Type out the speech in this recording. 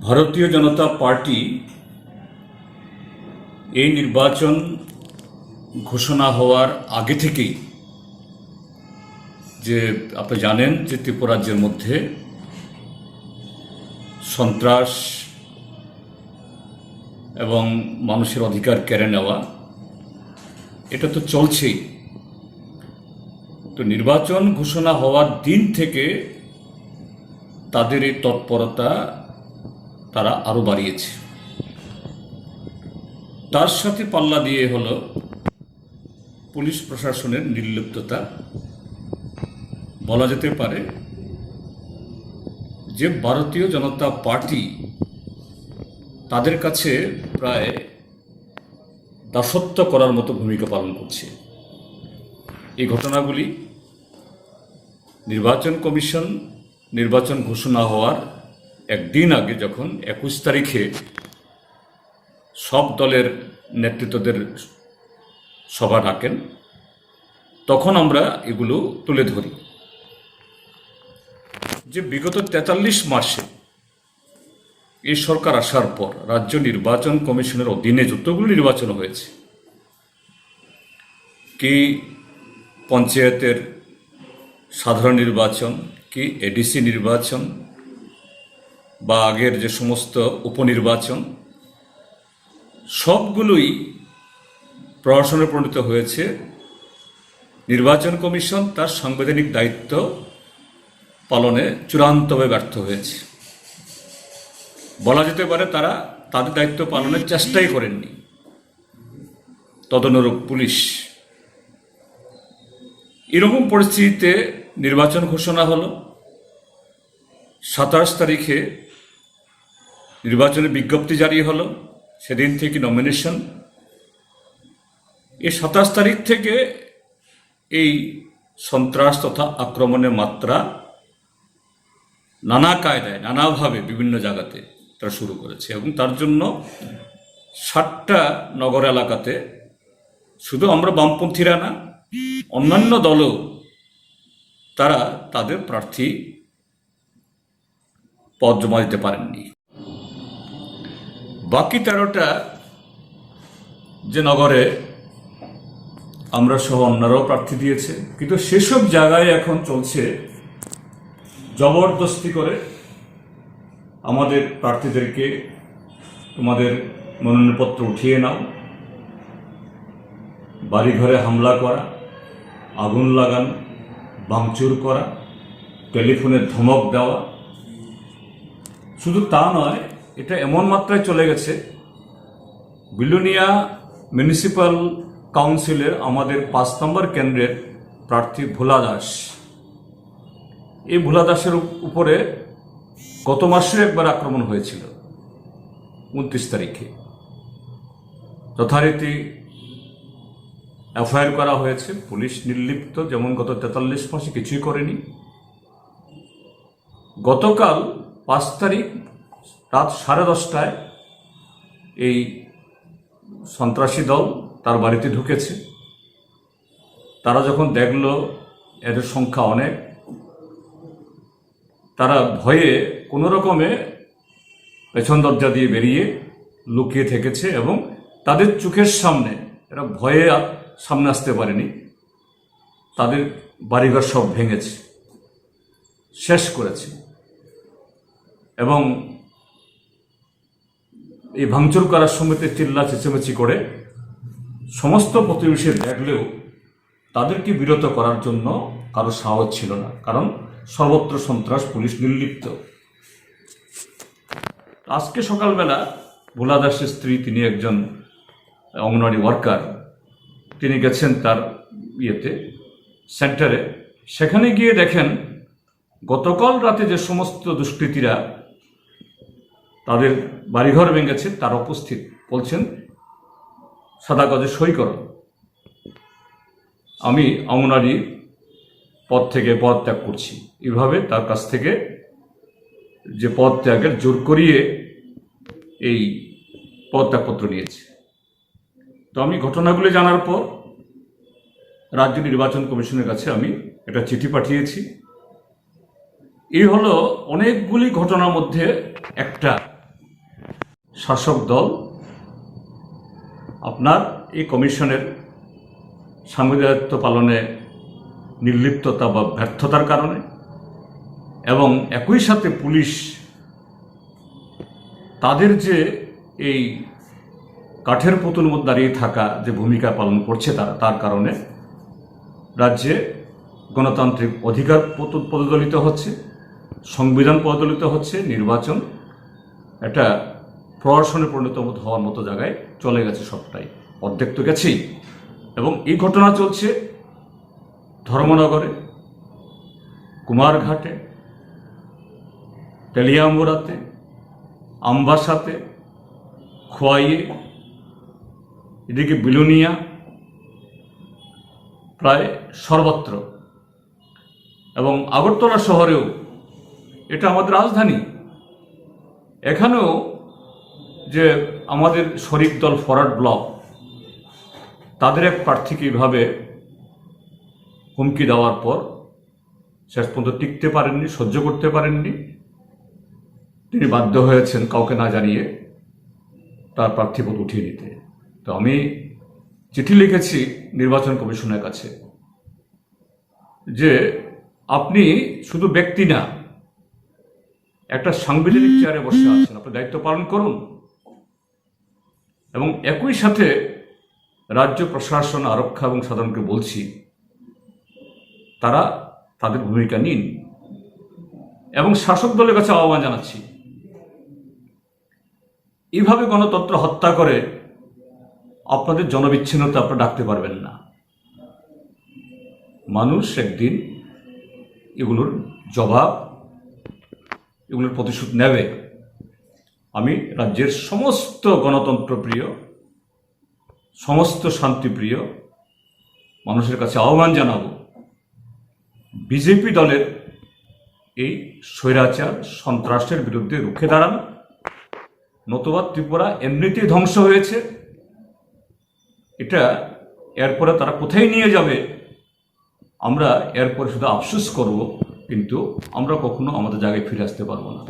ভারতীয় জনতা পার্টি এই নির্বাচন ঘোষণা হওয়ার আগে থেকেই যে আপনি জানেন যে ত্রিপুরা রাজ্যের মধ্যে সন্ত্রাস এবং মানুষের অধিকার কেড়ে নেওয়া এটা তো চলছেই। তো নির্বাচন ঘোষণা হওয়ার দিন থেকে তাদের এই তৎপরতা তারা আরও বাড়িয়েছে। তার সাথে পাল্লা দিয়ে হলো পুলিশ প্রশাসনের নির্লিপ্ততা। বলা যেতে পারে যে ভারতীয় জনতা পার্টি তাদের কাছে প্রায় দাসত্ব করার মতো ভূমিকা পালন করছে। এই ঘটনাগুলি নির্বাচন কমিশন নির্বাচন ঘোষণা হওয়ার একদিন আগে যখন 21 তারিখে সব দলের নেতৃত্বদের সভা ডাকেন, তখন আমরা এগুলো তুলে ধরি যে বিগত 43 মাসে এই সরকার আসার পর রাজ্য নির্বাচন কমিশনের অধীনে যতগুলো নির্বাচন হয়েছে, কি পঞ্চায়েতের সাধারণ নির্বাচন, কি এডিসি নির্বাচন বা আগের যে সমস্ত উপনির্বাচন, সবগুলোই প্রহসনে পরিণত হয়েছে। নির্বাচন কমিশন তার সাংবিধানিক দায়িত্ব পালনে চূড়ান্তভাবে ব্যর্থ হয়েছে। বলা যেতে পারে তারা তাদের দায়িত্ব পালনের চেষ্টাই করেননি। তদনুরূপ পুলিশ। এরকম পরিস্থিতিতে নির্বাচন ঘোষণা হলো। 27 তারিখে নির্বাচনের বিজ্ঞপ্তি জারি হলো, সেদিন থেকে নমিনেশন। এই 27 তারিখ থেকে এই সন্ত্রাস তথা আক্রমণের মাত্রা নানা কায়দায় নানাভাবে বিভিন্ন জায়গাতে তারা শুরু করেছে এবং তার জন্য 60টা নগর এলাকাতে শুধু আমরা বামপন্থীরা না, অন্যান্য দলও তারা তাদের প্রার্থী পদ জমা দিতে পারেননি। বাকি 13টা যে নগরে আমরা সহ অন্যরাও প্রার্থী দিয়েছে, কিন্তু সেসব জায়গায় এখন চলছে জবরদস্তি করে আমাদের প্রার্থীদেরকে তোমাদের মনোনয়নপত্র উঠিয়ে নাও, বাড়িঘরে হামলা করা, আগুন লাগানো, ভাঙচুর করা, টেলিফোনে ধমক দেওয়া। শুধু তা নয়, এটা এমন মাত্রায় চলে গেছে, বিলোনিয়া মিউনিসিপ্যাল কাউন্সিলের আমাদের 5 নম্বর কেন্দ্রের প্রার্থী ভোলা দাস, এই ভোলা দাসের উপরে গত মাসে একবার আক্রমণ হয়েছিল 29 তারিখে। যথারীতি এফআইআর করা হয়েছে, পুলিশ নির্লিপ্ত, যেমন গত 43 মাসে কিছুই করেনি। গতকাল 5 তারিখ রাত 10:30টায় এই সন্ত্রাসী দল তার বাড়িতে ঢুকেছে। তারা যখন দেখল এদের সংখ্যা অনেক, তারা ভয়ে কোনো রকমে পেছন দরজা দিয়ে বেরিয়ে লুকিয়ে থেকেছে এবং তাদের চোখের সামনে, এরা ভয়ে সামনে আসতে পারেনি, তাদের বাড়িঘর সব ভেঙেছে, শেষ করেছে। এবং এই ভাঙচুর করার সময় চিল্লা চেঁচামেচি করে সমস্ত প্রতিবেশী দেখলেও তাদেরকে বিরত করার জন্য কারো সাহস ছিল না, কারণ সর্বত্র সন্ত্রাস, পুলিশ নির্লিপ্ত। আজকে সকালবেলা ভোলা দাসের স্ত্রী, তিনি একজন অঙ্গনওয়াড়ি ওয়ার্কার, তিনি গেছেন তার সেন্টারে। সেখানে গিয়ে দেখেন গতকাল রাতে যে সমস্ত দুষ্কৃতীরা তাদের বাড়িঘর ভেঙেছে তার উপস্থিত। বলছেন সাদা কাগজে সই করো, আমি অঙ্গনওয়াড়ি পদ থেকে পদত্যাগ করছি। এভাবে তার কাছ থেকে যে পদত্যাগের জোর করিয়ে এই পদত্যাগপত্র নিয়েছে। তো আমি ঘটনাগুলি জানার পর রাজ্য নির্বাচন কমিশনের কাছে আমি একটা চিঠি পাঠিয়েছি। এই হলো অনেকগুলি ঘটনার মধ্যে একটা শাসক দল আপনার এই কমিশনের সাংবিধানিক দায়িত্ব পালনে নির্লিপ্ততা বা ব্যর্থতার কারণে এবং একই সাথে পুলিশ তাদের যে এই কাঠের পুতুল মধ্যে দাঁড়িয়ে থাকা যে ভূমিকা পালন করছে তার কারণে রাজ্যে গণতান্ত্রিক অধিকার পদদলিত হচ্ছে, সংবিধান পদদলিত হচ্ছে, নির্বাচন একটা প্রহসনে পরিণত হওয়ার মতো জায়গায় চলে গেছে। সবটাই অর্ধেক তো গেছেই। এবং এই ঘটনা চলছে ধর্মনগরে, কুমারঘাটে, তেলিয়ামুড়াতে, আমবাসাতে, খোয়াইয়ে, এদিকে বিলুনিয়া, প্রায় সর্বত্র। এবং আগরতলা শহরেও, এটা আমাদের রাজধানী, এখানেও যে আমাদের শরিক দল ফরওয়ার্ড ব্লক তাদের এক প্রার্থীকে এইভাবে হুমকি দেওয়ার পর শেষ পর্যন্ত টিকতে পারেননি, সহ্য করতে পারেননি, তিনি বাধ্য হয়েছেন কাউকে না জানিয়ে তার প্রার্থীপদ উঠিয়ে নিতে। তো আমি চিঠি লিখেছি নির্বাচন কমিশনের কাছে যে আপনি শুধু ব্যক্তি না, একটা সাংবিধানিক চেয়ারে বসে আছেন, আপনি দায়িত্ব পালন করুন। এবং একই সাথে রাজ্য প্রশাসন, আরক্ষা এবং সাধারণকে বলছি তারা তাদের ভূমিকা নিন। এবং শাসক দলের কাছে আহ্বান জানাচ্ছি, এইভাবে গণতন্ত্র হত্যা করে আপনাদের জনবিচ্ছিন্নতা আপনারা ডাকতে পারবেন না। মানুষ একদিন এগুলোর জবাব, এগুলোর প্রতিশোধ নেবে। আমি রাজ্যের সমস্ত গণতন্ত্রপ্রিয়, সমস্ত শান্তিপ্রিয় মানুষের কাছে আহ্বান জানাবো, বিজেপি দলের এই স্বৈরাচার সন্ত্রাসের বিরুদ্ধে রুখে দাঁড়ান, নতুবা ত্রিপুরা এমনিতেই ধ্বংস হয়েছে। এটা এরপরে তারা কোথায় নিয়ে যাবে আমরা এরপরে শুধু আফসোস করব, কিন্তু আমরা কখনো আমাদের জায়গায় ফিরে আসতে পারবো না।